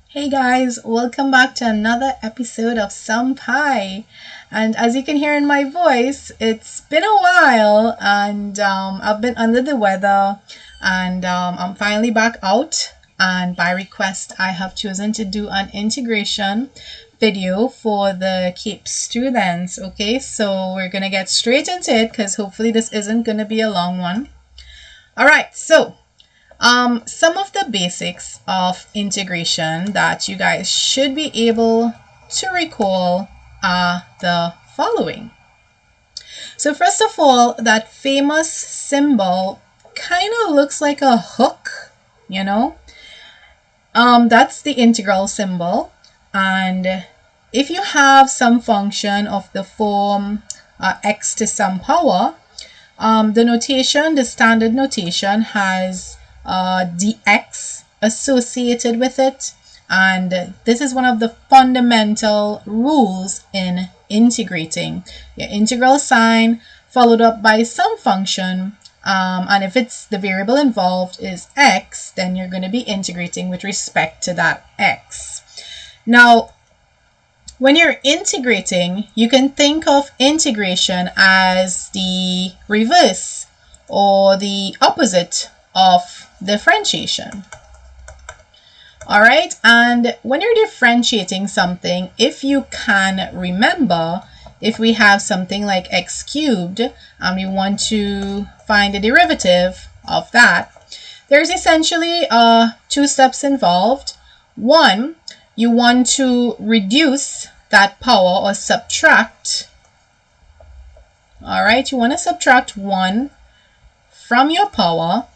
Hey guys, welcome back to another episode of Some Pie. And as you can hear in my voice, it's been a while and I've been under the weather and I'm finally back out. And by request, I have chosen to do an integration video for the CAPE students. Okay, so we're going to get straight into it because hopefully this isn't going to be a long one. All right, so some of the basics of integration that you guys should be able to recall are the following. So first of all, that famous symbol kind of looks like a hook, you know. That's the integral symbol. And if you have some function of the form x to some power, the notation, the standard notation has dx associated with it, and this is one of the fundamental rules in integrating. Your integral sign followed up by some function, and if it's the variable involved is x, then you're going to be integrating with respect to that x. Now, when you're integrating, you can think of integration as the reverse or the opposite of differentiation. All right, and when you're differentiating something, if you can remember, if we have something like x cubed and we want to find the derivative of that, there's essentially two steps involved. One, you want to reduce that power or subtract. All right, you want to subtract 1 from your power,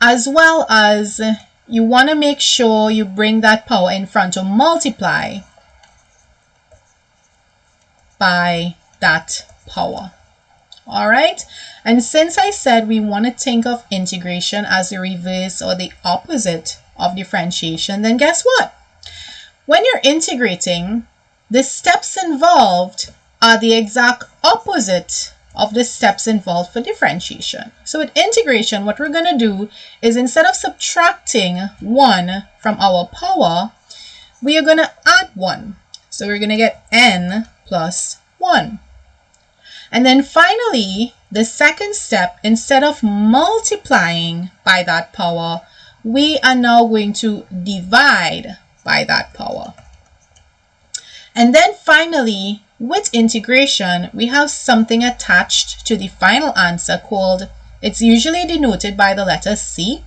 as well as you want to make sure you bring that power in front to multiply by that power. All right, and since I said we want to think of integration as the reverse or the opposite of differentiation, then guess what? When you're integrating, the steps involved are the exact opposite of the steps involved for differentiation. So with integration, what we're going to do is instead of subtracting 1 from our power, we are going to add 1. So we're going to get n plus 1. And then finally, the second step, instead of multiplying by that power, we are now going to divide by that power. And then finally, with integration, we have something attached to the final answer called, it's usually denoted by the letter C.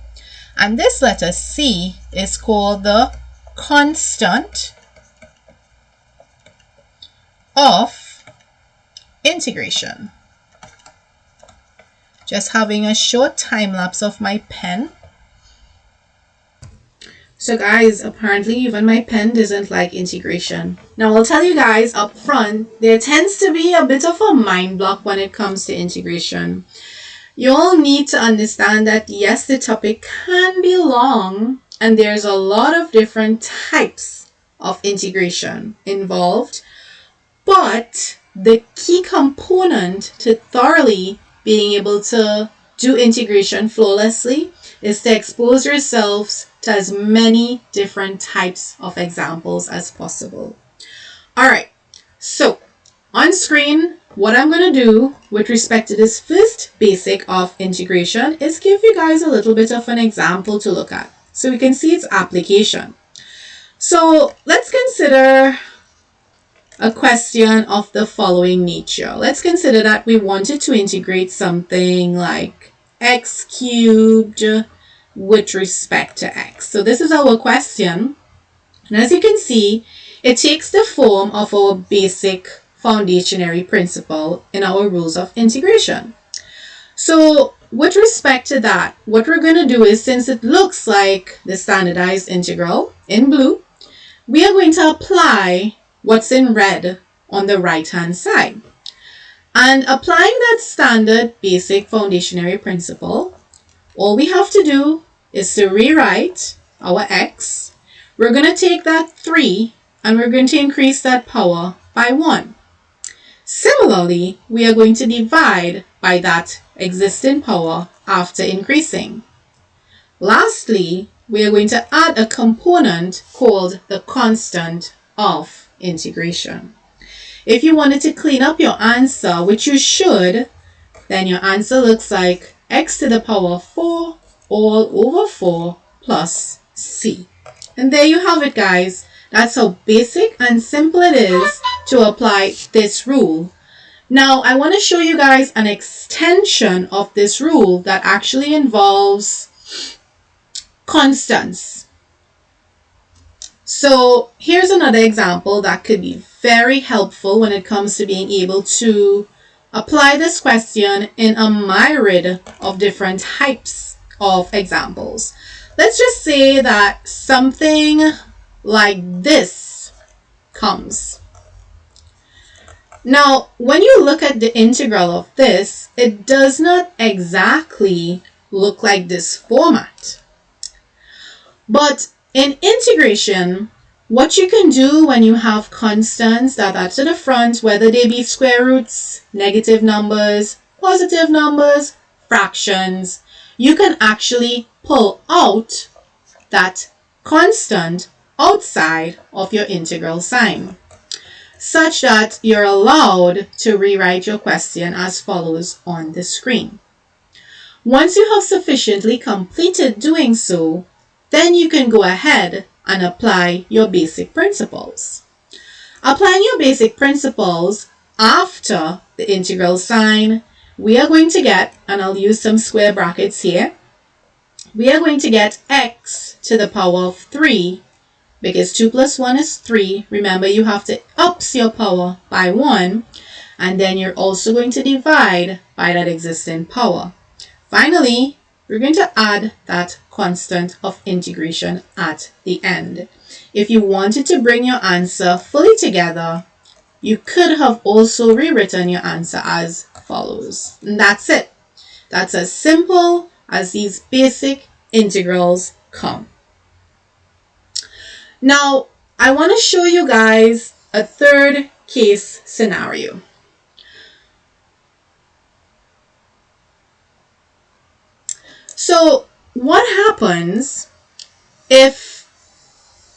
And this letter C is called the constant of integration. Just having a short time lapse of my pen. So guys, apparently even my pen doesn't like integration. Now I'll tell you guys up front, there tends to be a bit of a mind block when it comes to integration. You all need to understand that yes, the topic can be long and there's a lot of different types of integration involved, but the key component to thoroughly being able to do integration flawlessly is to expose yourselves to as many different types of examples as possible. All right, so on screen, what I'm going to do with respect to this first basic of integration is give you guys a little bit of an example to look at so we can see its application. So let's consider a question of the following nature. Let's consider that we wanted to integrate something like x cubed with respect to x. So this is our question. And as you can see, it takes the form of our basic foundationary principle in our rules of integration. So with respect to that, what we're going to do is, since it looks like the standardized integral in blue, we are going to apply what's in red on the right hand side. And applying that standard basic foundationary principle, all we have to do is to rewrite our x. We're going to take that 3 and we're going to increase that power by 1. Similarly, we are going to divide by that existing power after increasing. Lastly, we are going to add a component called the constant of integration. If you wanted to clean up your answer, which you should, then your answer looks like x to the power 4 all over 4 plus c. And there you have it, guys. That's how basic and simple it is to apply this rule. Now, I want to show you guys an extension of this rule that actually involves constants. So here's another example that could be very helpful when it comes to being able to apply this question in a myriad of different types of examples. Let's just say that something like this comes. Now, when you look at the integral of this, it does not exactly look like this format. But in integration, what you can do when you have constants that are to the front, whether they be square roots, negative numbers, positive numbers, fractions, you can actually pull out that constant outside of your integral sign, such that you're allowed to rewrite your question as follows on the screen. Once you have sufficiently completed doing so, then you can go ahead and apply your basic principles. Applying your basic principles after the integral sign, we are going to get, and I'll use some square brackets here, we are going to get x to the power of 3, because 2 plus 1 is 3. Remember, you have to ups your power by 1, and then you're also going to divide by that existing power. Finally, we're going to add that constant of integration at the end. If you wanted to bring your answer fully together, you could have also rewritten your answer as follows. And that's it. That's as simple as these basic integrals come. Now, I want to show you guys a third case scenario. So, what happens if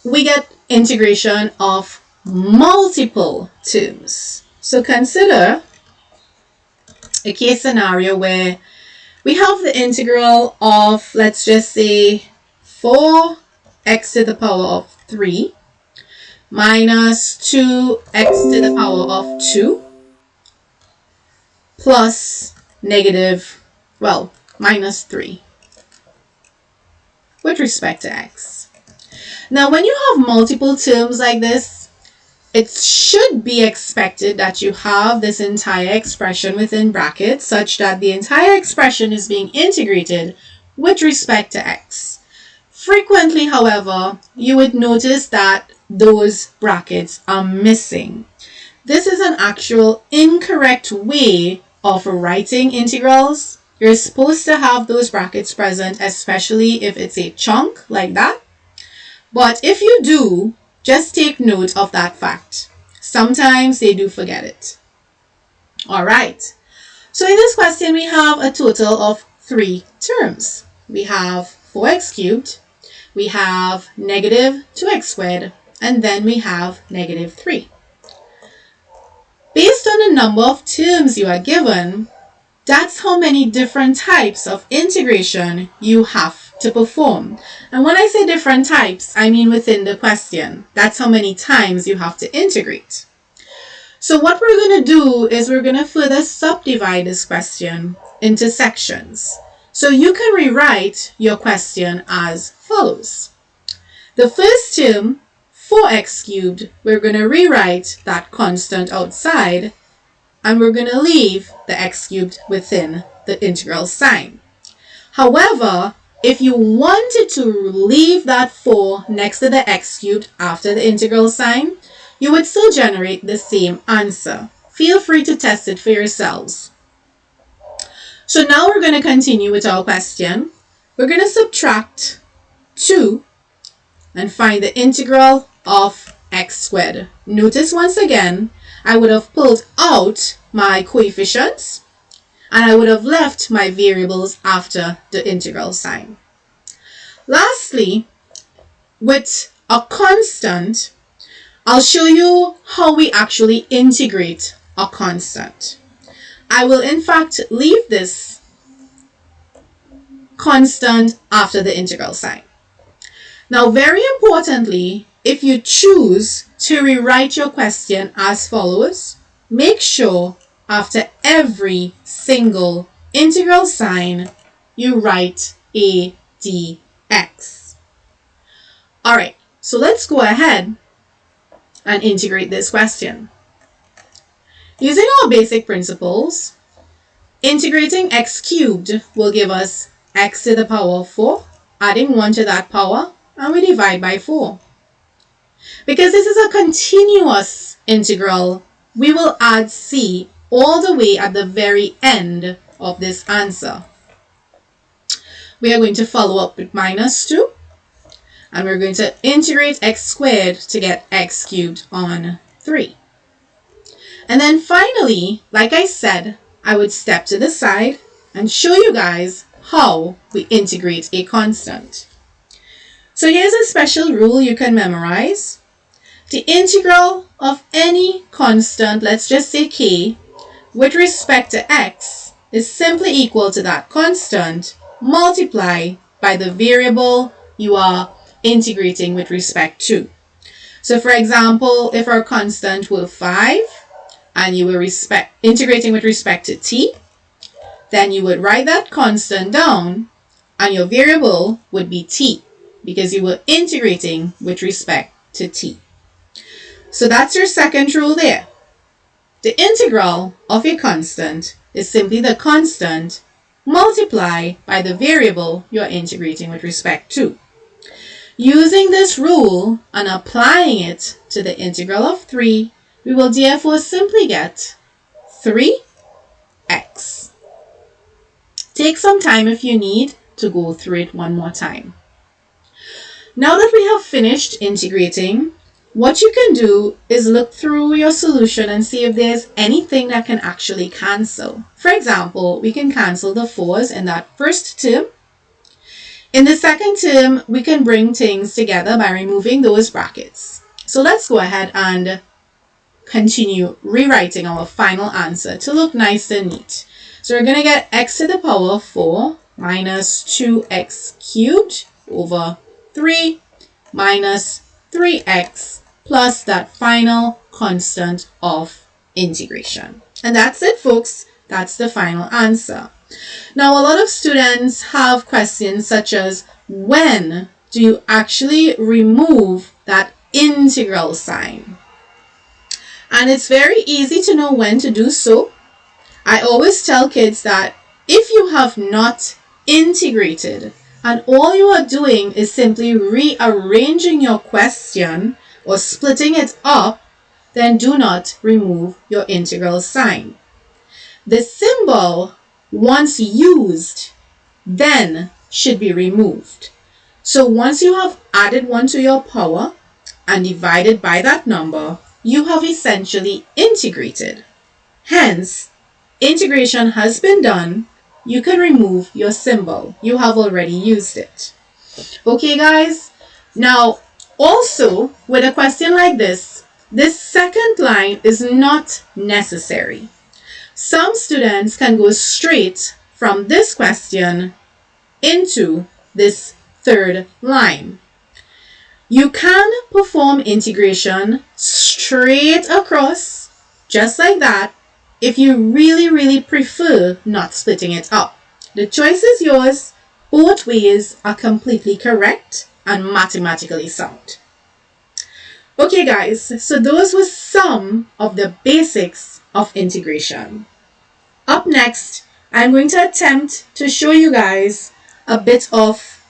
we get integration of multiple terms? So, consider a case scenario where we have the integral of, let's just say, 4x to the power of 3 minus 2x to the power of 2 plus negative, well, minus 3 with respect to x. Now, when you have multiple terms like this, it should be expected that you have this entire expression within brackets such that the entire expression is being integrated with respect to x. Frequently, however, you would notice that those brackets are missing. This is an actual incorrect way of writing integrals. You're supposed to have those brackets present, especially if it's a chunk like that. But if you do, just take note of that fact. Sometimes they do forget it. All right. So in this question, we have a total of 3 terms. We have 4x cubed, we have negative 2x squared, and then we have negative 3. Based on the number of terms you are given, that's how many different types of integration you have to perform. And when I say different types, I mean within the question. That's how many times you have to integrate. So what we're going to do is we're going to further subdivide this question into sections. So you can rewrite your question as follows. The first term, 4x cubed, we're going to rewrite that constant outside, and we're going to leave the x cubed within the integral sign. However, if you wanted to leave that 4 next to the x cubed after the integral sign, you would still generate the same answer. Feel free to test it for yourselves. So now we're going to continue with our question. We're going to subtract 2 and find the integral of x squared. Notice once again, I would have pulled out my coefficients and I would have left my variables after the integral sign. Lastly, with a constant, I'll show you how we actually integrate a constant. I will in fact leave this constant after the integral sign. Now, very importantly, if you choose to rewrite your question as follows, make sure after every single integral sign, you write a dx. Alright, so let's go ahead and integrate this question. Using our basic principles, integrating x cubed will give us x to the power of 4, adding 1 to that power, and we divide by 4. Because this is a continuous integral, we will add c all the way at the very end of this answer. We are going to follow up with minus 2, and we're going to integrate x squared to get x cubed on 3. And then finally, like I said, I would step to the side and show you guys how we integrate a constant. So here's a special rule you can memorize. The integral of any constant, let's just say k, with respect to x is simply equal to that constant multiplied by the variable you are integrating with respect to. So for example, if our constant were 5 and you were integrating with respect to t, then you would write that constant down and your variable would be t because you were integrating with respect to t. So that's your second rule there. The integral of a constant is simply the constant multiplied by the variable you are integrating with respect to. Using this rule and applying it to the integral of 3, we will therefore simply get 3x. Take some time if you need to go through it one more time. Now that we have finished integrating, what you can do is look through your solution and see if there's anything that can actually cancel. For example, we can cancel the 4's in that first term. In the second term, we can bring things together by removing those brackets. So let's go ahead and continue rewriting our final answer to look nice and neat. So we're going to get x to the power of 4 minus 2x cubed over 3 minus 3x plus that final constant of integration. And that's it, folks. That's the final answer. Now, a lot of students have questions such as, when do you actually remove that integral sign? And it's very easy to know when to do so. I always tell kids that if you have not integrated and all you are doing is simply rearranging your question or splitting it up, then do not remove your integral sign. The symbol, once used, then should be removed. So once you have added 1 to your power and divided by that number, you have essentially integrated. Hence, integration has been done. You can remove your symbol. You have already used it. Okay, guys? Now, also, with a question like this second line is not necessary. Some students can go straight from this question into this third line. You can perform integration straight across, just like that, if you really prefer not splitting it up. The choice is yours. Both ways are completely correct and mathematically sound. Okay, guys, so those were some of the basics of integration. Up next, I'm going to attempt to show you guys a bit of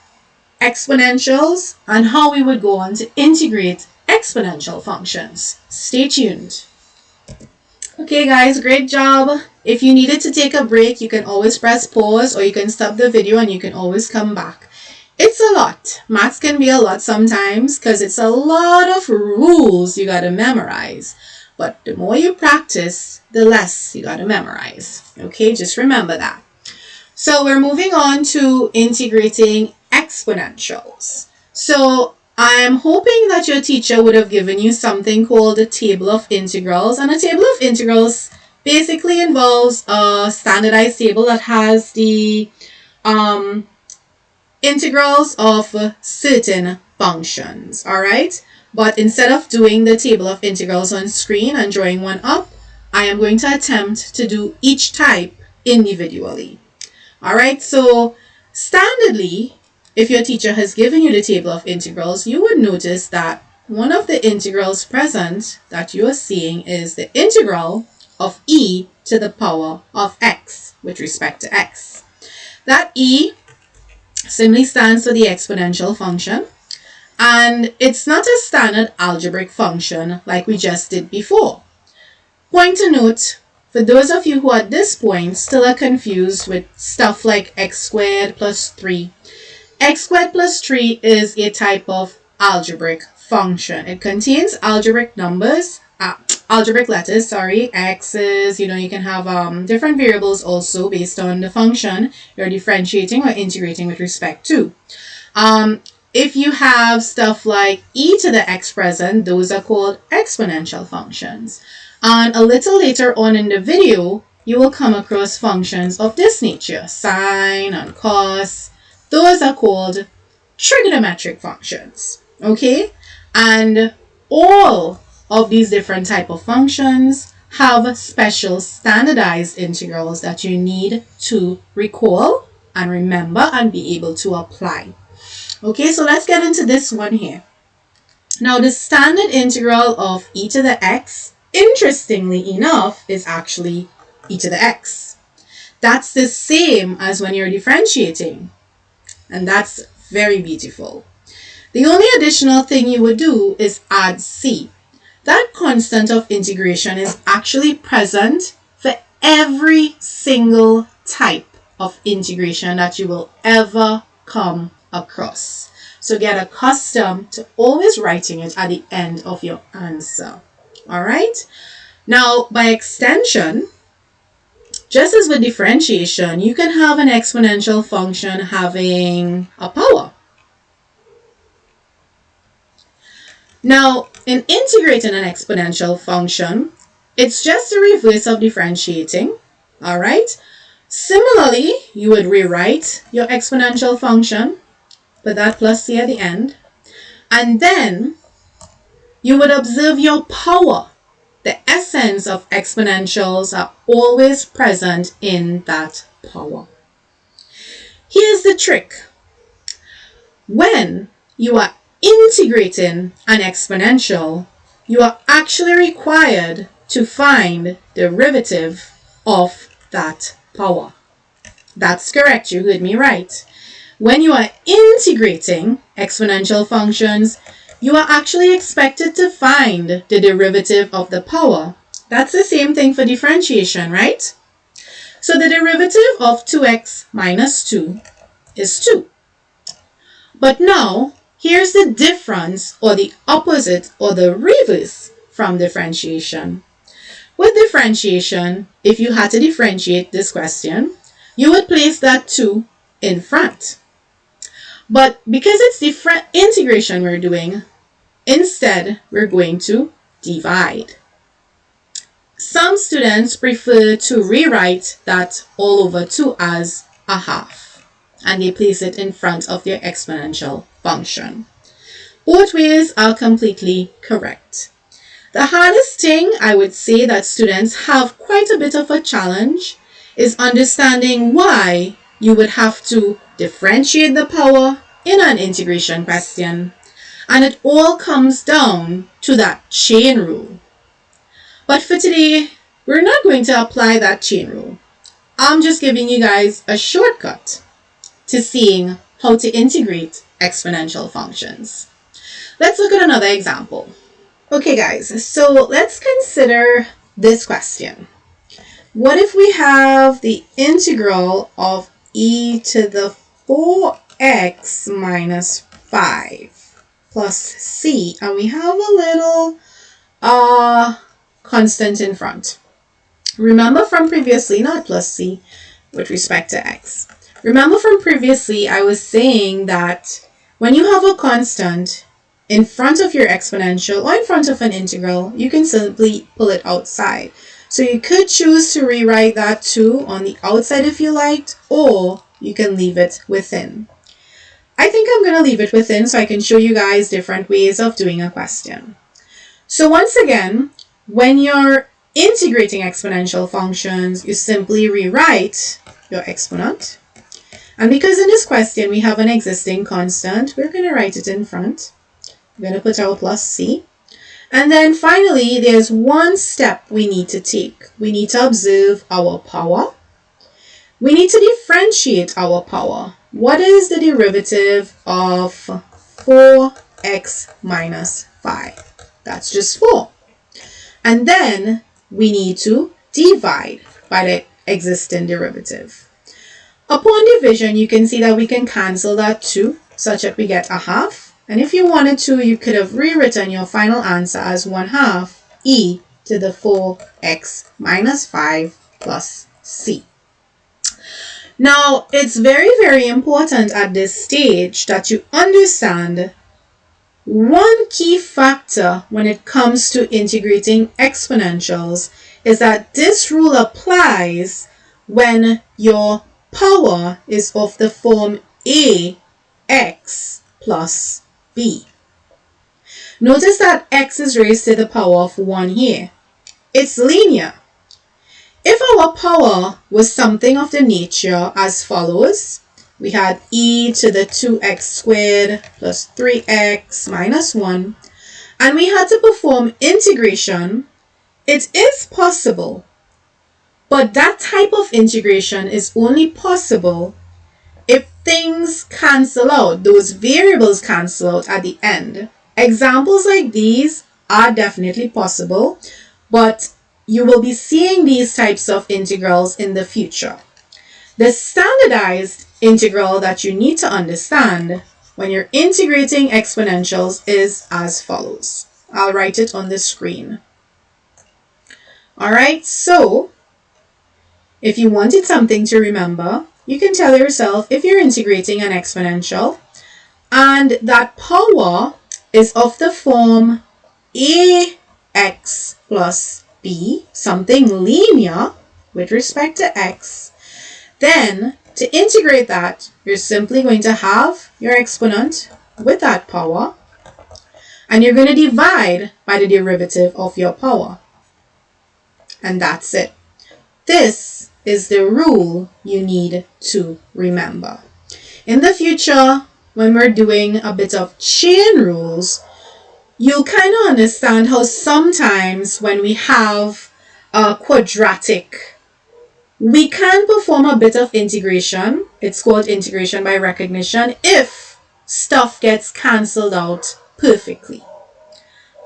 exponentials and how we would go on to integrate exponential functions. Stay tuned. Okay, guys, great job. If you needed to take a break, you can always press pause or you can stop the video and you can always come back. It's a lot. Maths can be a lot sometimes because it's a lot of rules you got to memorize. But the more you practice, the less you got to memorize. Okay, just remember that. So we're moving on to integrating exponentials. So I am hoping that your teacher would have given you something called a table of integrals. And a table of integrals basically involves a standardized table that has the integrals of certain functions, all right? But instead of doing the table of integrals on screen and drawing one up, I am going to attempt to do each type individually. All right, so standardly, if your teacher has given you the table of integrals, you would notice that one of the integrals present that you are seeing is the integral of e to the power of x with respect to x. That e simply stands for the exponential function, and it's not a standard algebraic function like we just did before. Point to note, for those of you who at this point still are confused with stuff like x squared plus 3, x squared plus 3 is a type of algebraic function. It contains algebraic numbers, algebraic letters, x's, you can have different variables also based on the function you're differentiating or integrating with respect to. If you have stuff like e to the x present, those are called exponential functions. And a little later on in the video, you will come across functions of this nature, sine and cos. Those are called trigonometric functions, okay? And all of these different type of functions have special standardized integrals that you need to recall and remember and be able to apply. Okay, so let's get into this one here. Now, the standard integral of e to the x, interestingly enough, is actually e to the x. That's the same as when you're differentiating, and that's very beautiful. The only additional thing you would do is add c. That constant of integration is actually present for every single type of integration that you will ever come across. So get accustomed to always writing it at the end of your answer. All right. Now, by extension, just as with differentiation, you can have an exponential function having a power. Now, in integrating an exponential function, it's just the reverse of differentiating. All right. Similarly, you would rewrite your exponential function, put that plus c at the end, and then you would observe your power. The essence of exponentials are always present in that power. Here's the trick. When you are integrating an exponential, you are actually required to find the derivative of that power. That's correct, you heard me right. When you are integrating exponential functions, you are actually expected to find the derivative of the power. That's the same thing for differentiation, right? So the derivative of 2x minus 2 is 2. But now, here's the difference, or the opposite, or the reverse from differentiation. With differentiation, if you had to differentiate this question, you would place that 2 in front. But because it's different integration we're doing, instead we're going to divide. Some students prefer to rewrite that all over 2 as a half, and they place it in front of their exponential function. Both ways are completely correct. The hardest thing I would say that students have quite a bit of a challenge is understanding why you would have to differentiate the power in an integration question. And it all comes down to that chain rule. But for today, we're not going to apply that chain rule. I'm just giving you guys a shortcut to seeing how to integrate exponential functions. Let's look at another example. Okay guys, so let's consider this question. What if we have the integral of e to the 4x minus 5 plus c, and we have a little constant in front. Remember from previously, not plus c with respect to x. Remember from previously, I was saying that when you have a constant in front of your exponential or in front of an integral, you can simply pull it outside. So you could choose to rewrite that 2 on the outside if you liked, or you can leave it within. I think I'm going to leave it within so I can show you guys different ways of doing a question. So once again, when you're integrating exponential functions, you simply rewrite your exponent. And because in this question we have an existing constant, we're going to write it in front. We're going to put our plus c. And then finally, there's one step we need to take. We need to observe our power. We need to differentiate our power. What is the derivative of 4x minus 5? That's just 4. And then we need to divide by the existing derivative. Upon division, you can see that we can cancel that 2 such that we get a half. And if you wanted to, you could have rewritten your final answer as 1/2 e to the 4x minus 5 plus c. Now, it's very, very important at this stage that you understand one key factor when it comes to integrating exponentials is that this rule applies when your power is of the form ax plus b. Notice that x is raised to the power of 1 here. It's linear. If our power was something of the nature as follows, we had e to the 2x squared plus 3x minus 1, and we had to perform integration, it is possible. But that type of integration is only possible if things cancel out, those variables cancel out at the end. Examples like these are definitely possible, but you will be seeing these types of integrals in the future. The standardized integral that you need to understand when you're integrating exponentials is as follows. I'll write it on the screen. All right, so if you wanted something to remember, you can tell yourself if you're integrating an exponential and that power is of the form ax plus b, something linear with respect to x, then to integrate that, you're simply going to have your exponent with that power, and you're going to divide by the derivative of your power. And that's it. This is the rule you need to remember. In the future, when we're doing a bit of chain rules, you'll kind of understand how sometimes when we have a quadratic, we can perform a bit of integration. It's called integration by recognition if stuff gets cancelled out perfectly.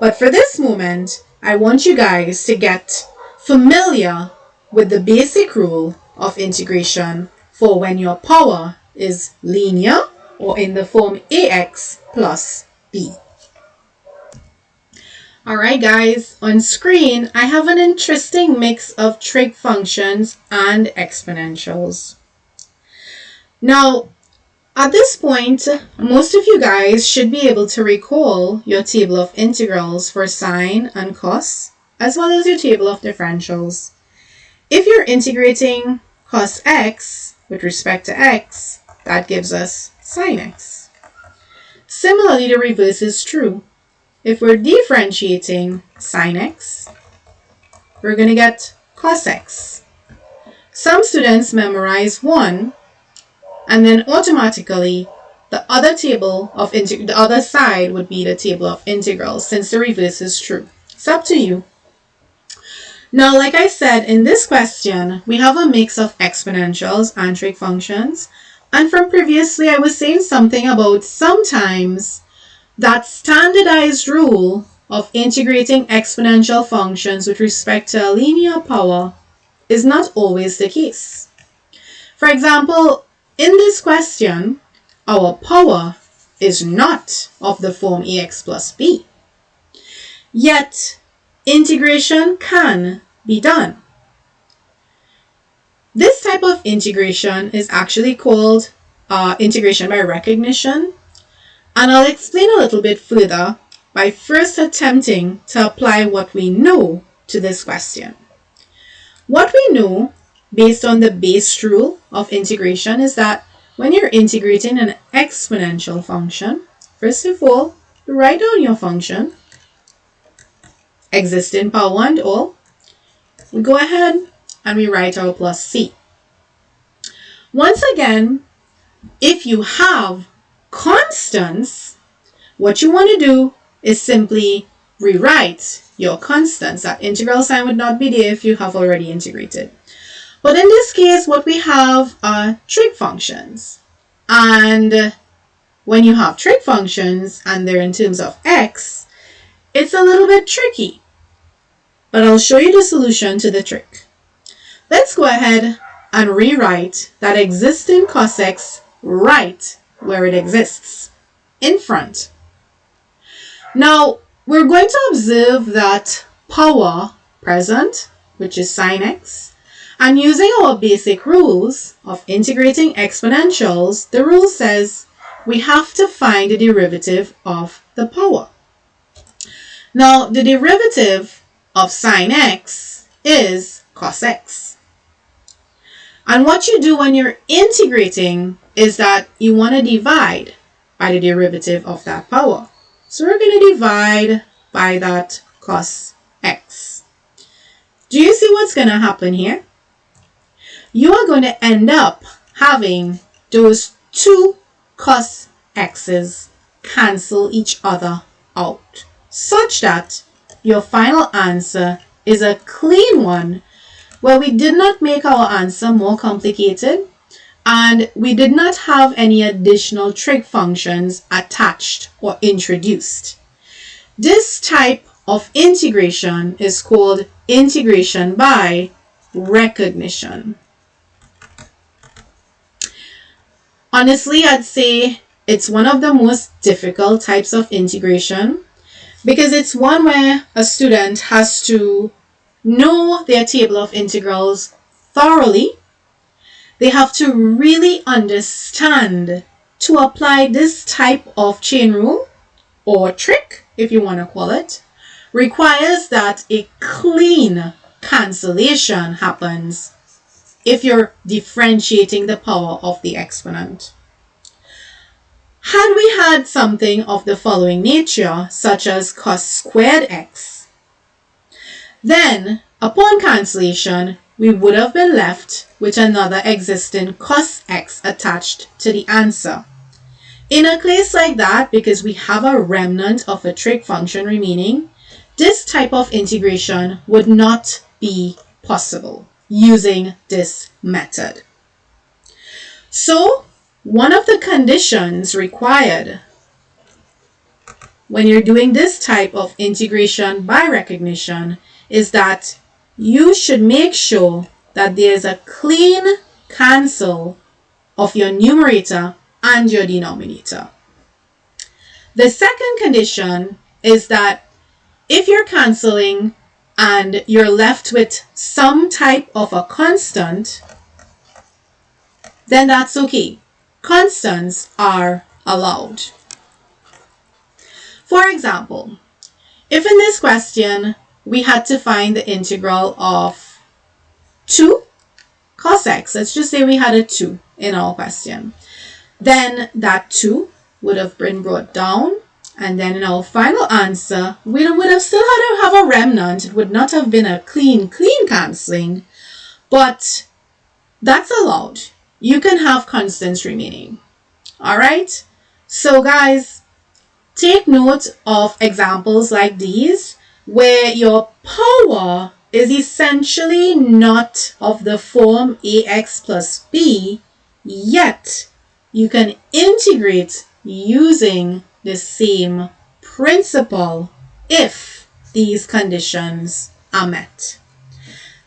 But for this moment, I want you guys to get familiar with the basic rule of integration for when your power is linear or in the form ax plus b. Alright guys, on screen I have an interesting mix of trig functions and exponentials. Now, at this point, most of you guys should be able to recall your table of integrals for sine and cos, as well as your table of differentials. If you're integrating cos x with respect to x, that gives us sine x. Similarly, the reverse is true. If we're differentiating sine x, we're going to get cos x. Some students memorize 1, and then automatically the other side would be the table of integrals, since the reverse is true. It's up to you. Now, like I said, in this question, we have a mix of exponentials and trig functions. And from previously, I was saying something about sometimes that standardized rule of integrating exponential functions with respect to a linear power is not always the case. For example, in this question, our power is not of the form ax plus b. Yet, integration can be done. This type of integration is actually called integration by recognition. And I'll explain a little bit further by first attempting to apply what we know to this question. What we know based on the base rule of integration is that when you're integrating an exponential function, first of all, write down your function, existing power and all. We go ahead and we write our plus c. Once again, if you have constants, what you want to do is simply rewrite your constants. That integral sign would not be there if you have already integrated. But in this case, what we have are trig functions. And when you have trig functions and they're in terms of x, it's a little bit tricky. But I'll show you the solution to the trick. Let's go ahead and rewrite that existing cos x right where it exists, in front. Now, we're going to observe that power present, which is sine x, and using our basic rules of integrating exponentials, the rule says we have to find the derivative of the power. Now, the derivative of sine x is cos x. And what you do when you're integrating is that you want to divide by the derivative of that power. So we're going to divide by that cos x. Do you see what's going to happen here? You are going to end up having those two cos x's cancel each other out, such that your final answer is a clean one where we did not make our answer more complicated and we did not have any additional trig functions attached or introduced. This type of integration is called integration by recognition. Honestly, I'd say it's one of the most difficult types of integration because it's one where a student has to know their table of integrals thoroughly. They have to really understand to apply this type of chain rule or trick, if you want to call it, requires that a clean cancellation happens if you're differentiating the power of the exponent. Had we had something of the following nature, such as cos squared x, then upon cancellation, we would have been left with another existing cos x attached to the answer. In a case like that, because we have a remnant of a trig function remaining, this type of integration would not be possible using this method. So, one of the conditions required when you're doing this type of integration by recognition is that you should make sure that there's a clean cancel of your numerator and your denominator. The second condition is that if you're canceling and you're left with some type of a constant, then that's okay. Constants are allowed. For example, if in this question we had to find the integral of 2 cos x, let's just say we had a 2 in our question, then that 2 would have been brought down, and then in our final answer, we would have still had to have a remnant. It would not have been a clean cancelling, but that's allowed. You can have constants remaining. All right? So guys, take note of examples like these where your power is essentially not of the form ax plus b, yet you can integrate using the same principle if these conditions are met.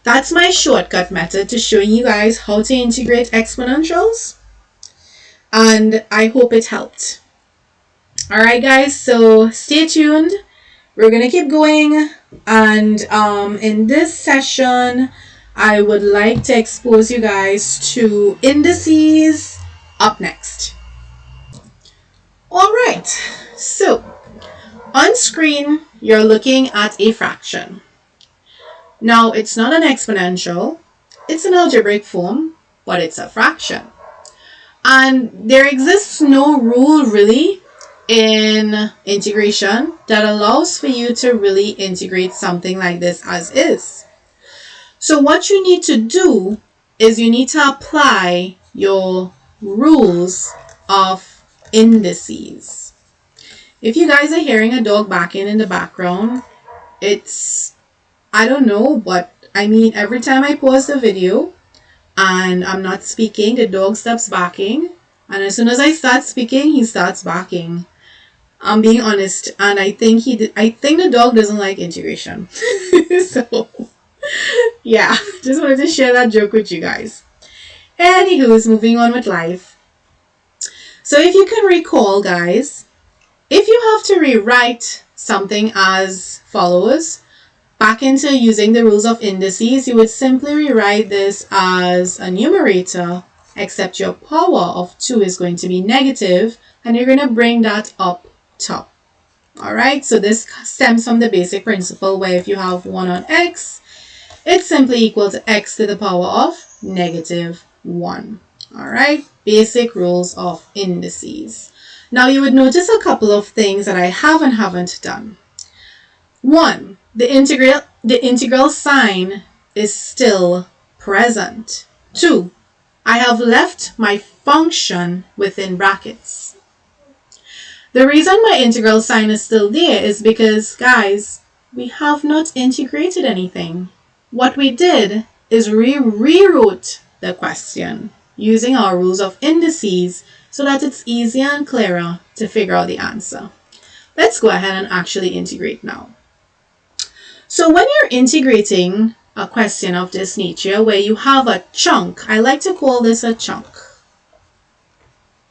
That's my shortcut method to showing you guys how to integrate exponentials, and I hope it helped. Alright guys, so stay tuned. We're going to keep going, and in this session I would like to expose you guys to indices up next. All right, so on screen, you're looking at a fraction. Now, it's not an exponential, it's an algebraic form, but it's a fraction. And there exists no rule really in integration that allows for you to really integrate something like this as is. So what you need to do is you need to apply your rules of indices. If you guys are hearing a dog barking in the background, it's, I don't know, but I mean, every time I pause the video and I'm not speaking, the dog stops barking. And as soon as I start speaking, he starts barking. I'm being honest, and I think the dog doesn't like integration. So, yeah, just wanted to share that joke with you guys. Anywho's, moving on with life. So if you can recall, guys, if you have to rewrite something as follows, back into using the rules of indices, you would simply rewrite this as a numerator, except your power of 2 is going to be negative, and you're going to bring that up top. All right, so this stems from the basic principle where if you have 1 on x, it's simply equal to x to the power of negative 1. All right, basic rules of indices. Now you would notice a couple of things that I haven't done. 1, the integral sign is still present. 2, I have left my function within brackets. The reason my integral sign is still there is because, guys, we have not integrated anything. What we did is rewrote the question using our rules of indices so that it's easier and clearer to figure out the answer. Let's go ahead and actually integrate now. So when you're integrating a question of this nature where you have a chunk, I like to call this a chunk.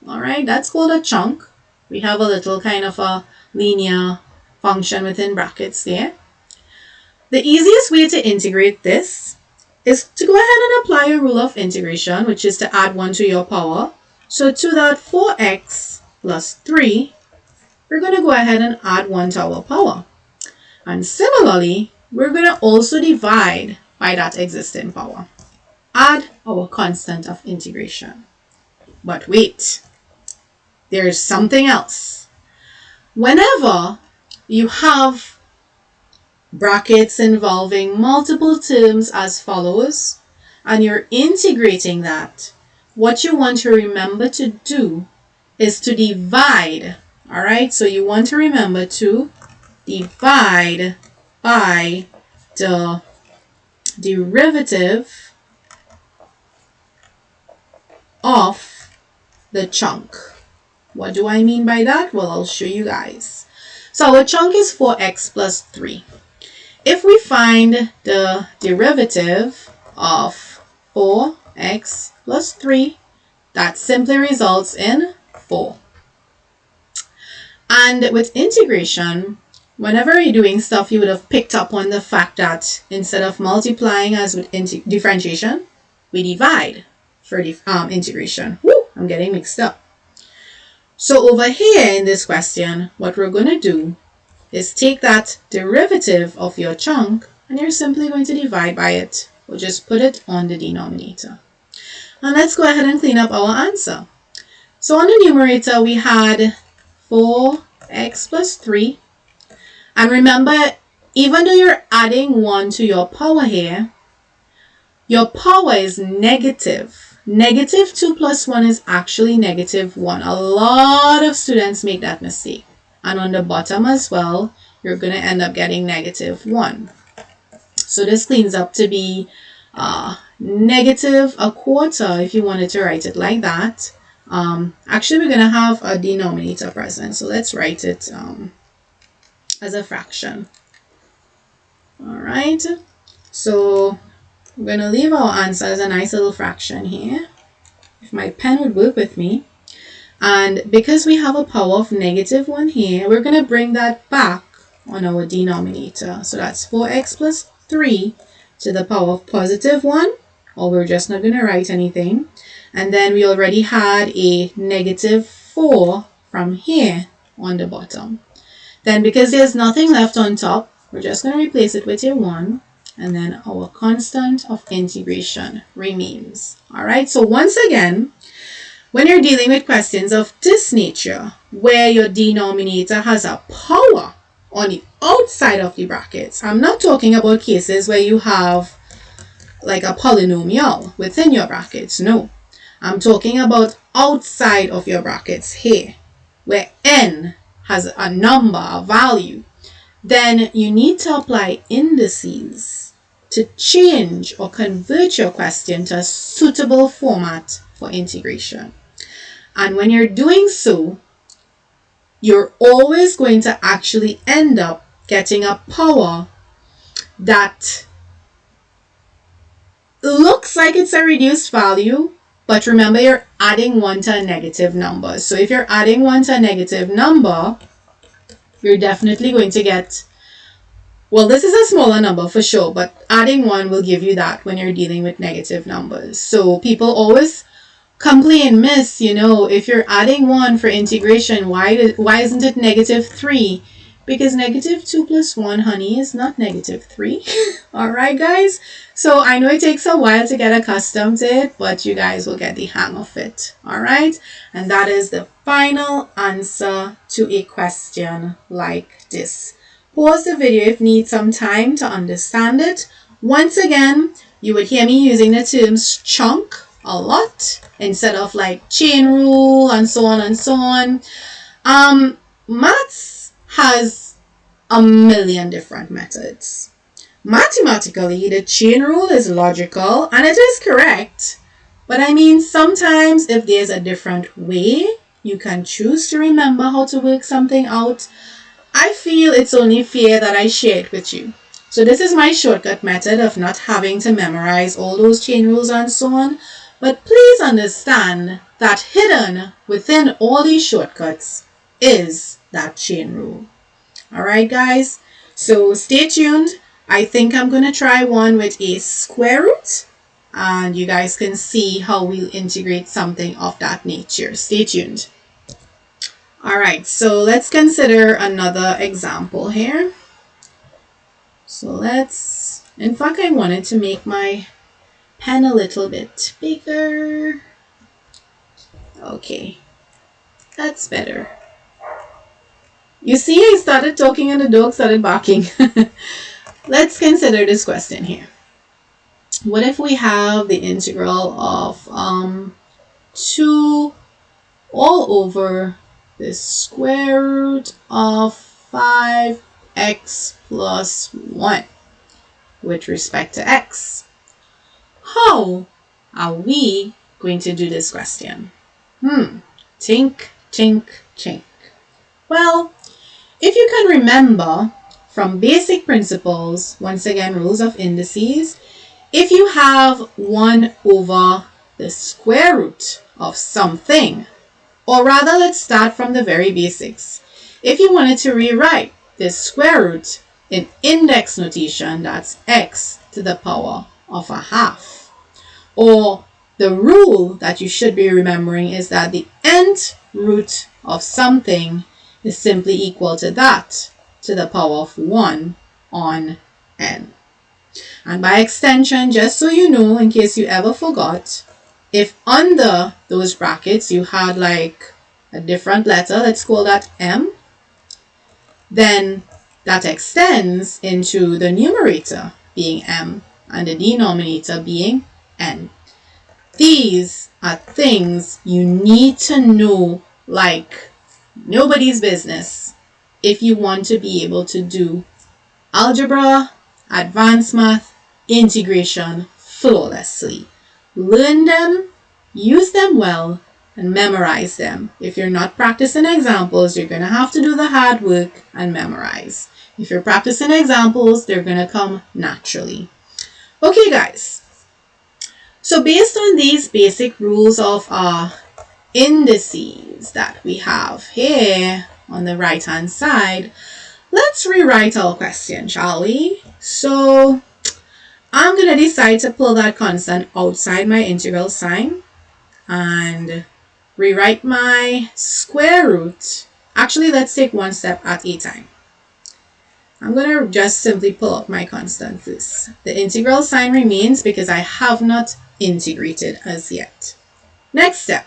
All right, that's called a chunk. We have a little kind of a linear function within brackets there. The easiest way to integrate this is to go ahead and apply a rule of integration, which is to add 1 to your power. So to that 4x plus 3, we're going to go ahead and add 1 to our power. And similarly, we're going to also divide by that existing power. Add our constant of integration. But wait, there's something else. Whenever you have brackets involving multiple terms as follows, and you're integrating that, what you want to remember to do is to divide. All right, so you want to remember to divide by the derivative of the chunk. What do I mean by that? Well, I'll show you guys. So our chunk is 4x plus 3. If we find the derivative of 4x plus 3, that simply results in 4. And with integration, whenever you're doing stuff, you would have picked up on the fact that instead of multiplying as with differentiation, we divide for integration. Woo, I'm getting mixed up. So over here in this question, what we're going to do is take that derivative of your chunk and you're simply going to divide by it, or just put it on the denominator. And let's go ahead and clean up our answer. So on the numerator, we had 4x plus 3. And remember, even though you're adding 1 to your power here, your power is negative. Negative 2 plus 1 is actually negative 1. A lot of students make that mistake. And on the bottom as well, you're going to end up getting negative 1. So this cleans up to be negative a quarter if you wanted to write it like that. Actually, we're going to have a denominator present. So let's write it as a fraction. All right. So we're going to leave our answer as a nice little fraction here. If my pen would work with me. And because we have a power of negative 1 here, we're going to bring that back on our denominator. So that's 4x plus 3 to the power of positive 1, or we're just not going to write anything. And then we already had a negative 4 from here on the bottom. Then because there's nothing left on top, we're just going to replace it with a 1. And then our constant of integration remains. Alright, so once again, when you're dealing with questions of this nature, where your denominator has a power on the outside of the brackets, I'm not talking about cases where you have like a polynomial within your brackets. No, I'm talking about outside of your brackets here, where n has a number, a value. Then you need to apply indices to change or convert your question to a suitable format for integration. And when you're doing so, you're always going to actually end up getting a power that looks like it's a reduced value, but remember you're adding 1 to a negative number. So if you're adding 1 to a negative number, you're definitely going to get, well, this is a smaller number for sure, but adding 1 will give you that when you're dealing with negative numbers. So people always complain, miss, if you're adding 1 for integration, why isn't it negative 3? Because negative 2 plus 1, honey, is not negative 3. Alright, guys? So I know it takes a while to get accustomed to it, but you guys will get the hang of it. Alright? And that is the final answer to a question like this. Pause the video if you need some time to understand it. Once again, you would hear me using the terms chunk a lot instead of like chain rule and so on and so on. Maths has a million different methods. Mathematically, the chain rule is logical and it is correct. But I mean, sometimes if there's a different way you can choose to remember how to work something out, I feel it's only fair that I share it with you. So this is my shortcut method of not having to memorize all those chain rules and so on. But please understand that hidden within all these shortcuts is that chain rule. Alright, guys, so stay tuned. I think I'm going to try one with a square root, and you guys can see how we'll integrate something of that nature. Stay tuned. Alright, so let's consider another example here. So in fact, I wanted to make my pen a little bit bigger. Okay, that's better. You see, I started talking and the dog started barking. Let's consider this question here. What if we have the integral of 2 all over the square root of 5x plus 1 with respect to x? How are we going to do this question? Think. Well, if you can remember from basic principles, once again, rules of indices, if you have 1 over the square root of something, or rather, let's start from the very basics. If you wanted to rewrite this square root in index notation, that's x to the power of a half. Or the rule that you should be remembering is that the nth root of something is simply equal to that to the power of 1 on n. And by extension, just so you know, in case you ever forgot, if under those brackets you had like a different letter, let's call that m, then that extends into the numerator being m and the denominator being n. These are things you need to know like nobody's business if you want to be able to do algebra, advanced math, integration flawlessly. Learn them, use them well, and memorize them. If you're not practicing examples, you're going to have to do the hard work and memorize. If you're practicing examples, they're going to come naturally. Okay, guys. So based on these basic rules of our indices that we have here on the right hand side, let's rewrite our question, shall we? So I'm going to decide to pull that constant outside my integral sign and rewrite my square root. Actually, let's take one step at a time. I'm going to just simply pull out my constant first. The integral sign remains because I have not integrated as yet. Next step.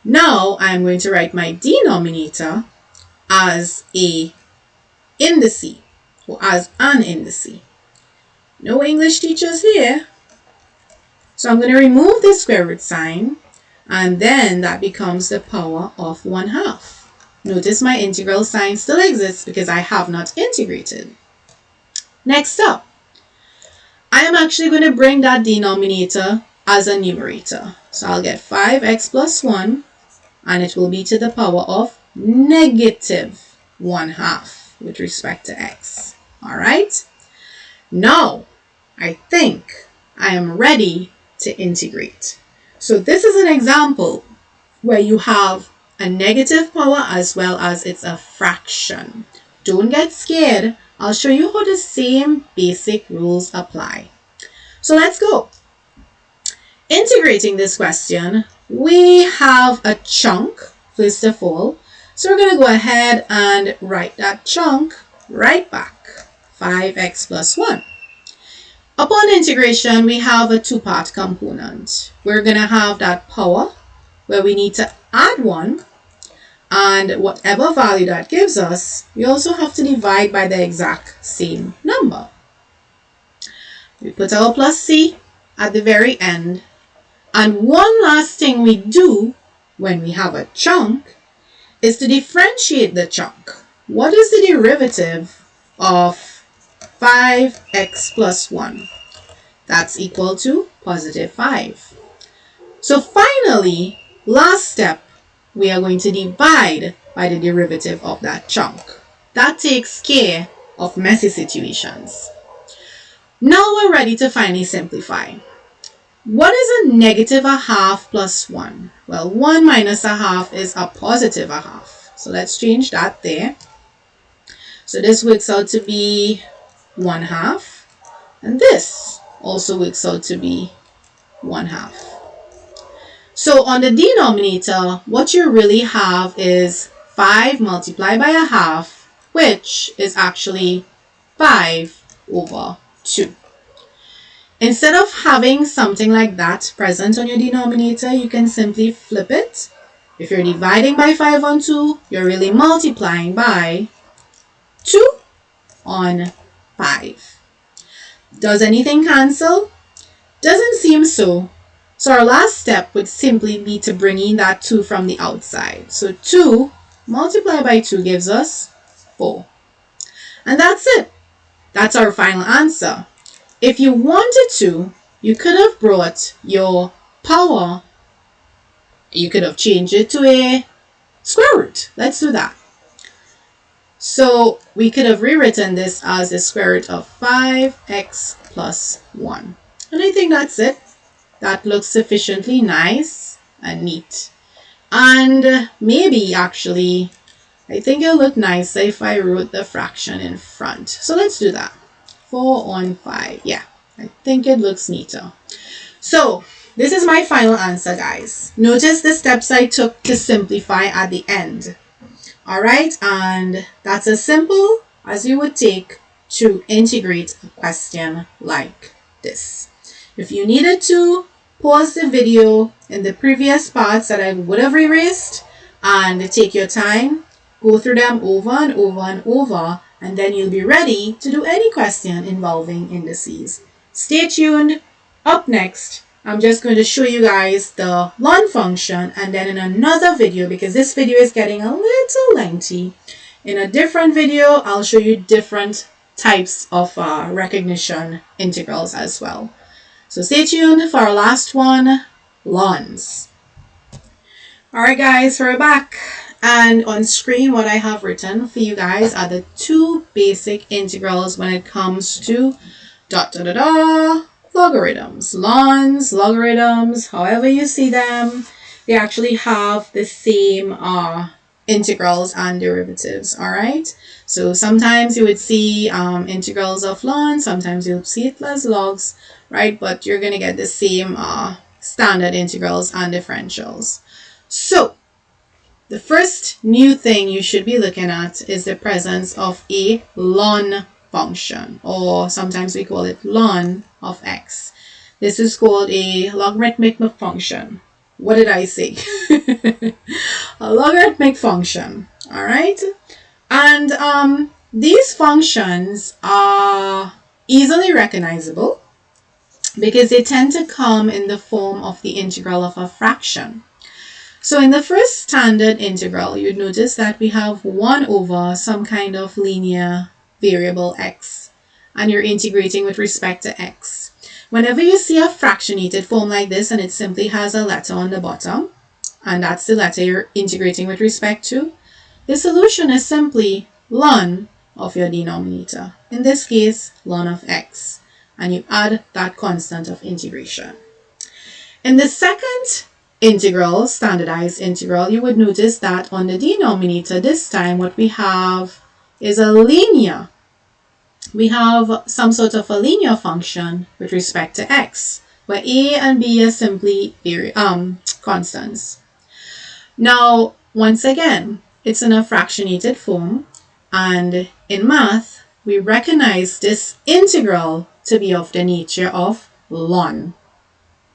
Now I'm going to write my denominator as a indice or as an indice. No English teachers here. So I'm going to remove the square root sign, and then that becomes the power of 1/2. Notice my integral sign still exists because I have not integrated. Next up, I am actually going to bring that denominator as a numerator. So I'll get 5x plus 1, and it will be to the power of negative 1/2 with respect to x. All right? Now, I think I am ready to integrate. So this is an example where you have a negative power as well as it's a fraction. Don't get scared. I'll show you how the same basic rules apply. So let's go. Integrating this question, we have a chunk first of all. So we're going to go ahead and write that chunk right back. 5x plus 1. Upon integration, we have a two-part component. We're going to have that power where we need to add 1, and whatever value that gives us, we also have to divide by the exact same number. We put our plus c at the very end, and one last thing we do when we have a chunk is to differentiate the chunk. What is the derivative of 5x plus 1? That's equal to positive 5. So finally, last step, we are going to divide by the derivative of that chunk. That takes care of messy situations. Now we're ready to finally simplify. What is a negative 1/2 plus 1? Well, 1 minus 1/2 is a positive 1/2. So let's change that there. So this works out to be 1/2. And this also works out to be 1/2. So on the denominator, what you really have is 5 multiplied by 1/2, which is actually 5 over 2. Instead of having something like that present on your denominator, you can simply flip it. If you're dividing by 5 on 2, you're really multiplying by 2 on 5. Does anything cancel? Doesn't seem so. So our last step would simply be to bring in that 2 from the outside. So 2 multiplied by 2 gives us 4. And that's it. That's our final answer. If you wanted to, you could have brought your power, you could have changed it to a square root. Let's do that. So we could have rewritten this as the square root of 5x plus 1. And I think that's it. That looks sufficiently nice and neat. And maybe actually, I think it'll look nicer if I wrote the fraction in front. So let's do that. 4 on 5. Yeah, I think it looks neater. So this is my final answer, guys. Notice the steps I took to simplify at the end. All right, and that's as simple as you would take to integrate a question like this. If you needed to, pause the video in the previous parts that I would have erased and take your time, go through them over and over and over, and then you'll be ready to do any question involving indices. Stay tuned. Up next, I'm just going to show you guys the learn function, and then in another video, because this video is getting a little lengthy, in a different video, I'll show you different types of recognition integrals as well. So stay tuned for our last one, learns. All right, guys, we're back. And on screen, what I have written for you guys are the two basic integrals when it comes to logarithms. Lns, logarithms, however you see them, they actually have the same integrals and derivatives. All right, so sometimes you would see integrals of ln, sometimes you'll see it as logs, right? But you're going to get the same standard integrals and differentials. So the first new thing you should be looking at is the presence of a ln function, or sometimes we call it ln of x. This is called a logarithmic function. What did I say? A logarithmic function. All right. And these functions are easily recognizable because they tend to come in the form of the integral of a fraction. So in the first standard integral, you'd notice that we have 1 over some kind of linear variable x, and you're integrating with respect to x. Whenever you see a fractionated form like this and it simply has a letter on the bottom, and that's the letter you're integrating with respect to, the solution is simply ln of your denominator, in this case ln of x, and you add that constant of integration. In the second integral, standardized integral, you would notice that on the denominator this time what we have is a linear. We have some sort of a linear function with respect to x, where a and b are simply constants. Now, once again, it's in a fractionated form, and in math, we recognize this integral to be of the nature of ln.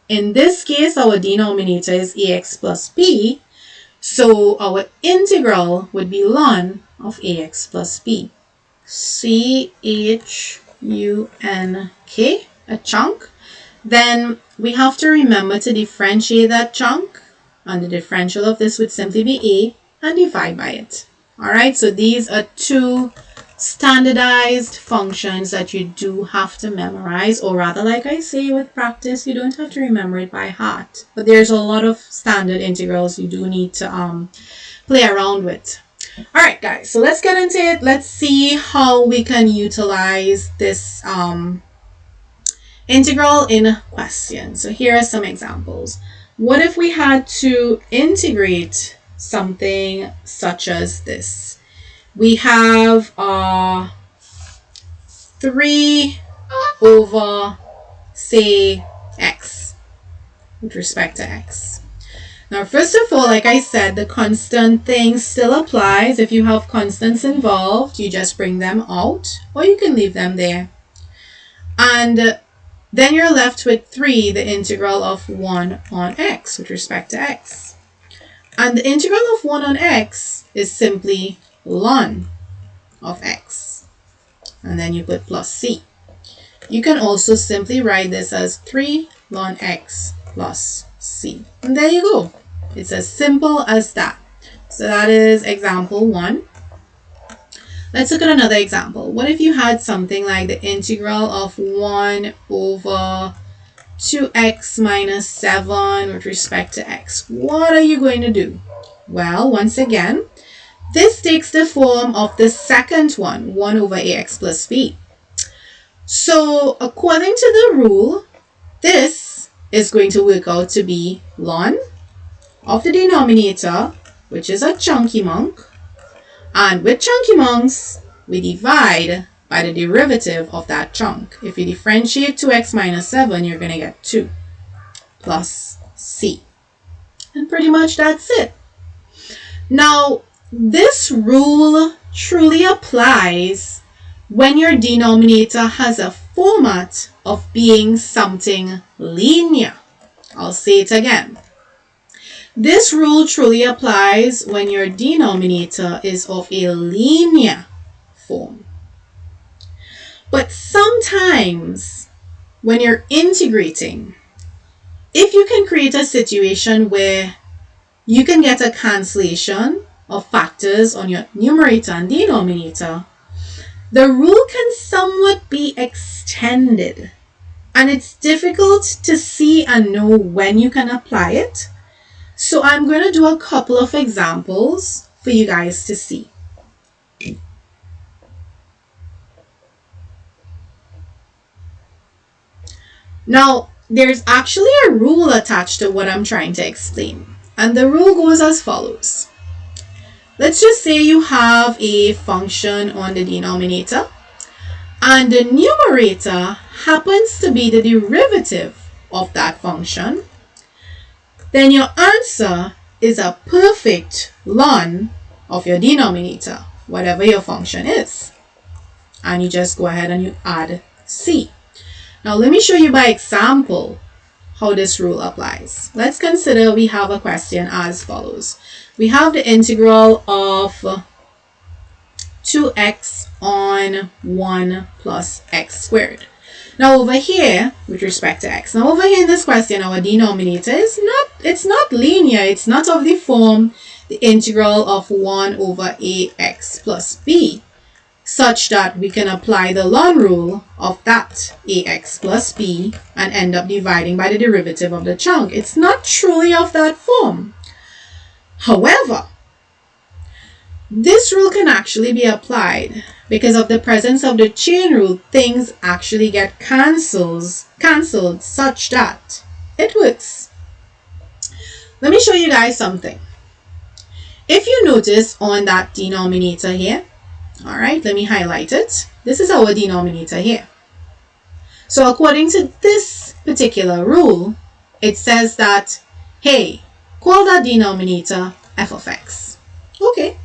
In this case, our denominator is ax plus b, so our integral would be ln of ax plus b. C-H-U-N-K, a chunk. Then we have to remember to differentiate that chunk, and the differential of this would simply be a, and divide by it. All right, so these are two standardized functions that you do have to memorize, or rather, like I say, with practice, you don't have to remember it by heart. But there's a lot of standard integrals you do need to play around with. All right, guys, so let's get into it. Let's see how we can utilize this integral in question. So here are some examples. What if we had to integrate something such as this? We have 3 over, say, x with respect to x. Now, first of all, like I said, the constant thing still applies. If you have constants involved, you just bring them out, or you can leave them there. And then you're left with 3, the integral of 1 on x with respect to x. And the integral of 1 on x is simply ln of x. And then you put plus c. You can also simply write this as 3 ln x plus c. And there you go. It's as simple as that. So that is example 1. Let's look at another example. What if you had something like the integral of 1 over 2x minus 7 with respect to x? What are you going to do? Well, once again, this takes the form of the second one, 1 over ax plus b. So according to the rule, this is going to work out to be ln of the denominator, which is a chunky monk. And with chunky monks, we divide by the derivative of that chunk. If you differentiate 2x minus 7, you're going to get 2 plus c. And pretty much that's it. Now, this rule truly applies when your denominator has a format of being something linear. I'll say it again. This rule truly applies when your denominator is of a linear form. But sometimes when you're integrating, if you can create a situation where you can get a cancellation of factors on your numerator and denominator, the rule can somewhat be extended, and it's difficult to see and know when you can apply it. So I'm going to do a couple of examples for you guys to see. Now, there's actually a rule attached to what I'm trying to explain, and the rule goes as follows. let's just say you have a function on the denominator and the numerator happens to be the derivative of that function. Then your answer is a perfect ln of your denominator, whatever your function is. And you just go ahead and you add c. Now let me show you by example how this rule applies. Let's consider we have a question as follows. We have the integral of 2x on 1 plus x squared. Now over here, with respect to x, now over here in this question, our denominator is not linear. It's not of the form the integral of 1 over ax plus b, such that we can apply the ln rule of that ax plus b and end up dividing by the derivative of the chunk. It's not truly of that form. However, this rule can actually be applied because of the presence of the chain rule. Things actually get cancelled such that it works. Let me show you guys something. If you notice on that denominator here, all right, let me highlight it. This is our denominator here. So according to this particular rule, it says that, hey, call that denominator f of x. Okay.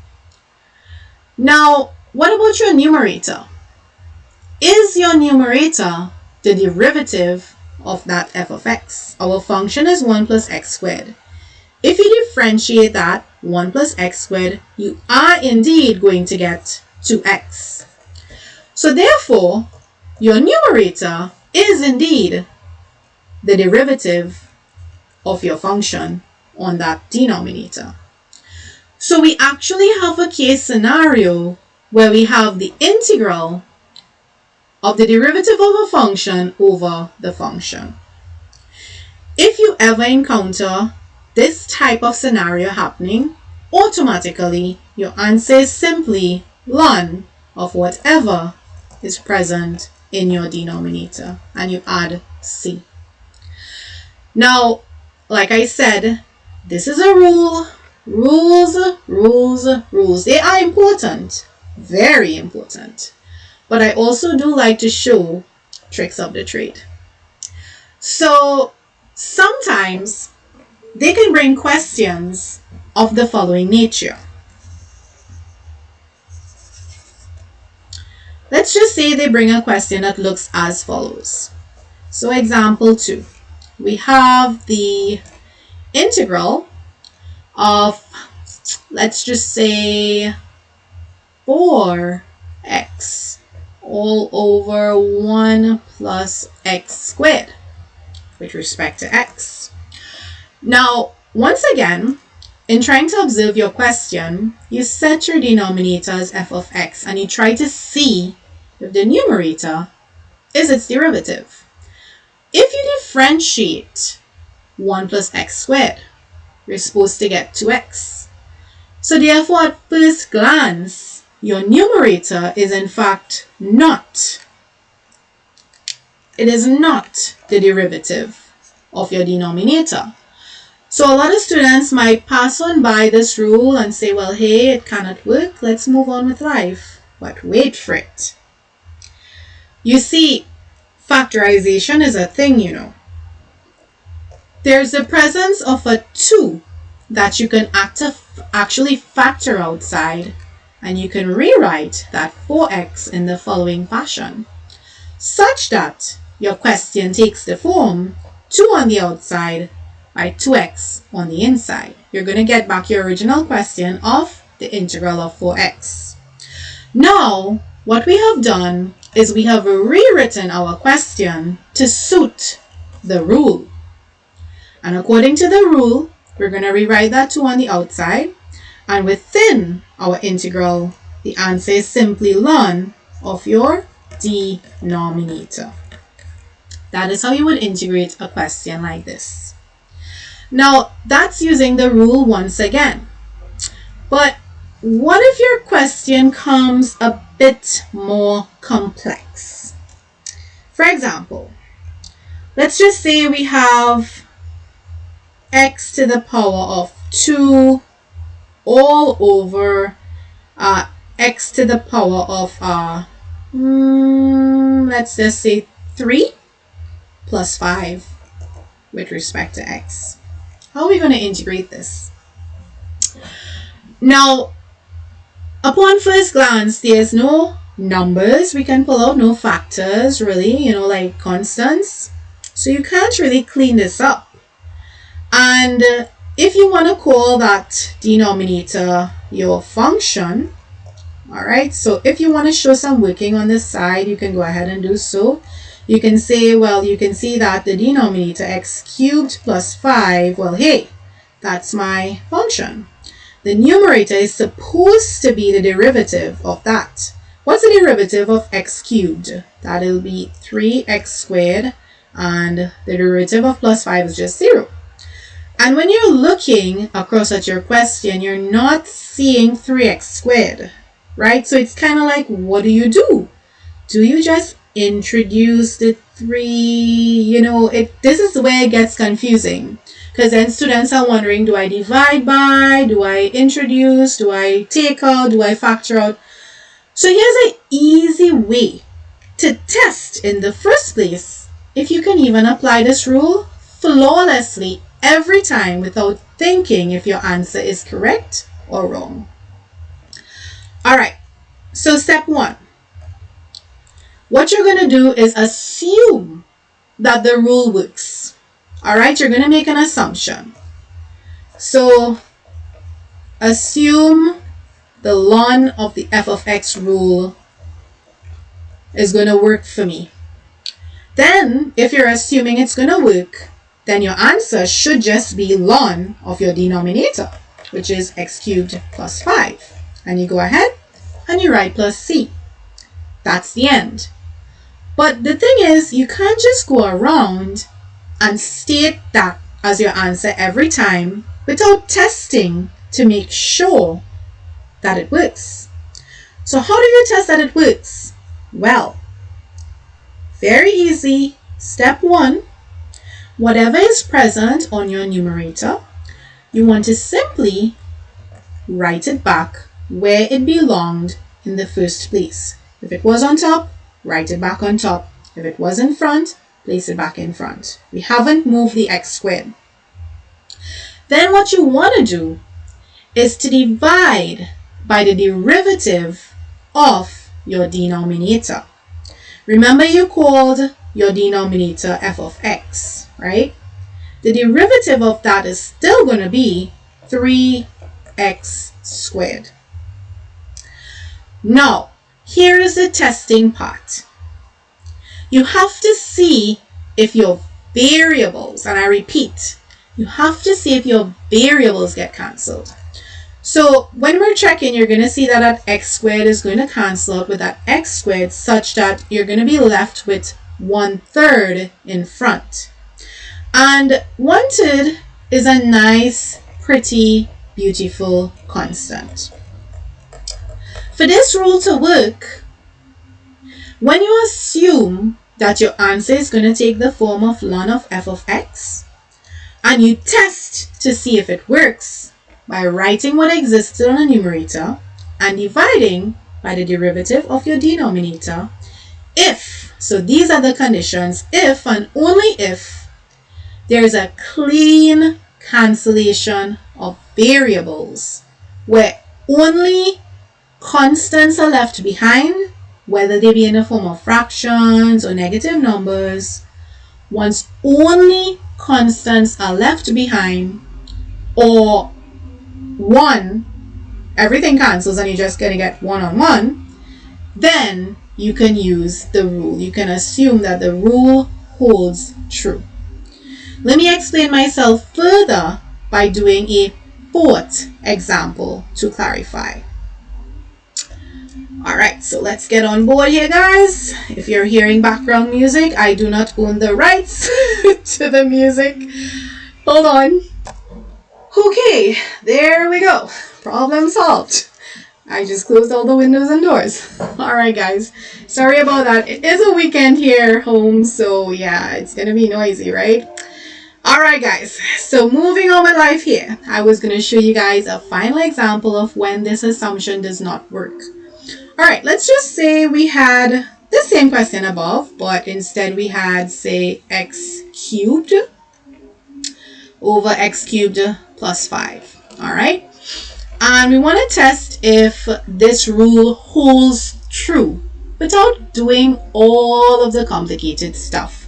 Now, what about your numerator? Is your numerator the derivative of that f of x? Our function is 1 plus x squared. If you differentiate that 1 plus x squared, you are indeed going to get 2x. So therefore, your numerator is indeed the derivative of your function on that denominator. So we actually have a case scenario where we have the integral of the derivative of a function over the function. If you ever encounter this type of scenario happening, automatically your answer is simply ln of whatever is present in your denominator, and you add c. Now, like I said, this is a rule. Rules. They are important, very important. But I also do like to show tricks of the trade. So sometimes they can bring questions of the following nature. Let's just say they bring a question that looks as follows. So example 2. We have the integral of, let's just say, 4x all over 1 plus x squared with respect to x. Now, once again, in trying to observe your question, you set your denominator as f of x and you try to see if the numerator is its derivative. If you differentiate 1 plus x squared, you're supposed to get 2x. So therefore, at first glance, your numerator is in fact not. It is not the derivative of your denominator. So a lot of students might pass on by this rule and say, well, hey, it cannot work. Let's move on with life. But wait for it. You see, factorization is a thing, you know. There's the presence of a 2 that you can actually factor outside, and you can rewrite that 4x in the following fashion, such that your question takes the form 2 on the outside by 2x on the inside. You're going to get back your original question of the integral of 4x. Now, what we have done is we have rewritten our question to suit the rule. And according to the rule, we're going to rewrite that 2 on the outside. And within our integral, the answer is simply ln of your denominator. That is how you would integrate a question like this. Now, that's using the rule once again. But what if your question comes a bit more complex? For example, let's just say we have x to the power of 2 all over x to the power of, let's just say 3 plus 5 with respect to x. How are we going to integrate this? Now, upon first glance, there's no numbers we can pull out, no factors really, like constants. So you can't really clean this up. And if you want to call that denominator your function, all right, so if you want to show some working on this side, you can go ahead and do so. You can say, well, you can see that the denominator x cubed plus 5, well, hey, that's my function. The numerator is supposed to be the derivative of that. What's the derivative of x cubed? That'll be 3x squared, and the derivative of plus 5 is just 0. And when you're looking across at your question, you're not seeing 3x squared, right? So it's kind of like, what do? Do you just introduce the 3? This is where it gets confusing, because then students are wondering, do I divide by, do I introduce, do I take out, do I factor out? So here's an easy way to test in the first place if you can even apply this rule flawlessly every time without thinking if your answer is correct or wrong. All right, so step 1. What you're going to do is assume that the rule works. All right, you're going to make an assumption. So assume the ln of the f of x rule is going to work for me. Then, if you're assuming it's going to work, then your answer should just be ln of your denominator, which is x cubed plus 5. And you go ahead and you write plus c. That's the end. But the thing is, you can't just go around and state that as your answer every time without testing to make sure that it works. So how do you test that it works? Well, very easy. Step 1, whatever is present on your numerator, you want to simply write it back where it belonged in the first place. If it was on top, write it back on top. If it was in front, place it back in front. We haven't moved the x squared. Then what you want to do is to divide by the derivative of your denominator. Remember, you called your denominator f of x, right? The derivative of that is still going to be 3x squared. Now, here is the testing part. You have to see if your variables, and I repeat, you have to see if your variables get cancelled. So when we're checking, you're going to see that that x squared is going to cancel out with that x squared, such that you're going to be left with 1/3 in front. And 1/3 is a nice, pretty, beautiful constant. For this rule to work, when you assume that your answer is going to take the form of ln of f of x, and you test to see if it works by writing what existed on the numerator and dividing by the derivative of your denominator, if, so these are the conditions, if and only if there is a clean cancellation of variables where only constants are left behind, whether they be in the form of fractions or negative numbers. Once only constants are left behind, or 1, everything cancels and you're just going to get 1 on 1, then you can use the rule. You can assume that the rule holds true. Let me explain myself further by doing a 4th example to clarify. Alright, so let's get on board here, guys. If you're hearing background music, I do not own the rights to the music. Hold on. Okay, there we go. Problem solved. I just closed all the windows and doors. Alright, guys. Sorry about that. It is a weekend here home, so yeah, it's gonna be noisy, right? Alright guys, so moving on with life here, I was going to show you guys a final example of when this assumption does not work. Alright, let's just say we had the same question above, but instead we had, say, x cubed over x cubed plus 5. Alright, and we want to test if this rule holds true without doing all of the complicated stuff.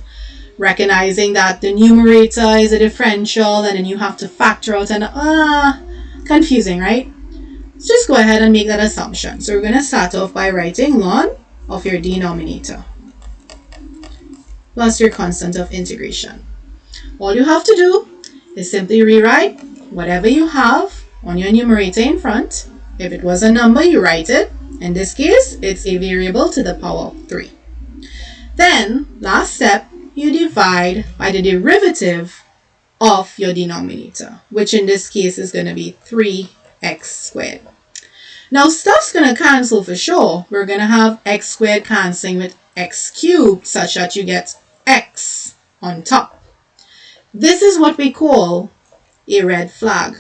Recognizing that the numerator is a differential and then you have to factor out and confusing, right? Let's just go ahead and make that assumption. So we're going to start off by writing ln of your denominator plus your constant of integration. All you have to do is simply rewrite whatever you have on your numerator in front. If it was a number, you write it. In this case, it's a variable to the power of 3. Then, last step, you divide by the derivative of your denominator, which in this case is going to be 3x squared. Now stuff's going to cancel for sure. We're going to have x squared cancelling with x cubed such that you get x on top. This is what we call a red flag.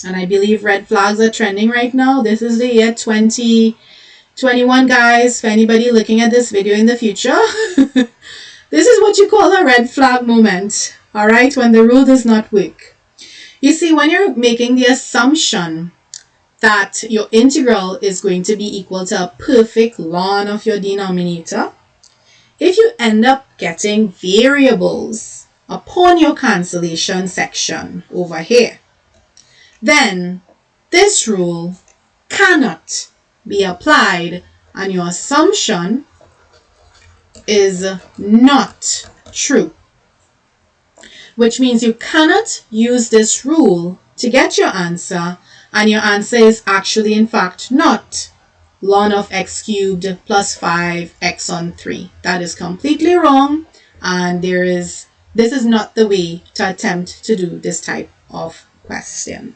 And I believe red flags are trending right now. This is the year 2021, guys, for anybody looking at this video in the future. This is what you call a red flag moment, all right, when the rule does not work. You see, when you're making the assumption that your integral is going to be equal to a perfect ln of your denominator, if you end up getting variables upon your cancellation section over here, then this rule cannot be applied and your assumption is not true, which means you cannot use this rule to get your answer, and your answer is actually in fact not ln of x cubed plus 5x on 3. That is completely wrong, and this is not the way to attempt to do this type of question.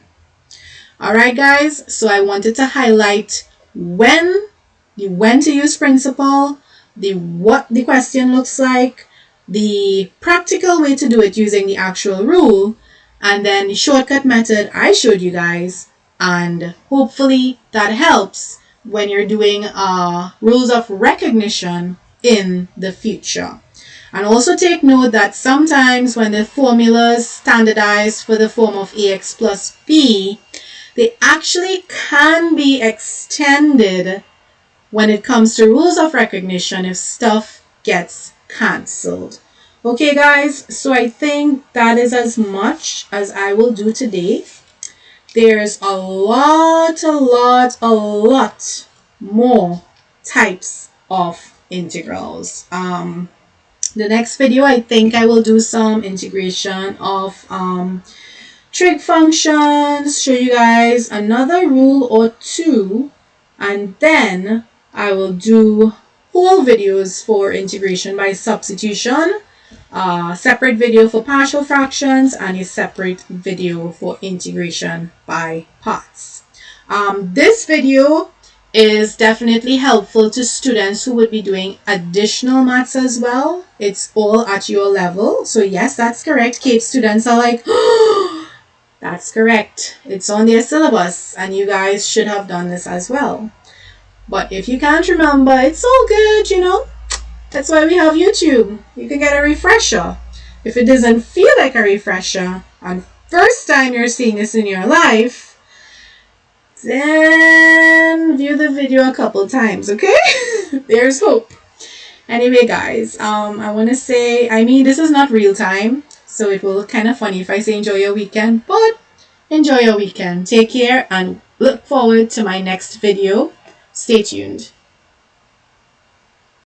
Alright guys, so I wanted to highlight when to use principle, what the question looks like, the practical way to do it using the actual rule, and then the shortcut method I showed you guys, and hopefully that helps when you're doing rules of recognition in the future. And also take note that sometimes when the formulas standardized for the form of ax plus b, they actually can be extended when it comes to rules of recognition if stuff gets cancelled. Okay guys, so I think that is as much as I will do today. There's a lot more types of integrals. The next video, I think I will do some integration of trig functions, show you guys another rule or two, and then I will do whole videos for integration by substitution, separate video for partial fractions, and a separate video for integration by parts. This video is definitely helpful to students who would be doing additional maths as well. It's all at your level. So yes, that's correct. CAPE students are like, oh, that's correct. It's on their syllabus and you guys should have done this as well. But if you can't remember, it's all good, you know. That's why we have YouTube. You can get a refresher. If it doesn't feel like a refresher, and first time you're seeing this in your life, then view the video a couple times, okay? There's hope. Anyway, guys, I want to say, I mean, this is not real time, so it will look kind of funny if I say enjoy your weekend, but enjoy your weekend. Take care and look forward to my next video. Stay tuned.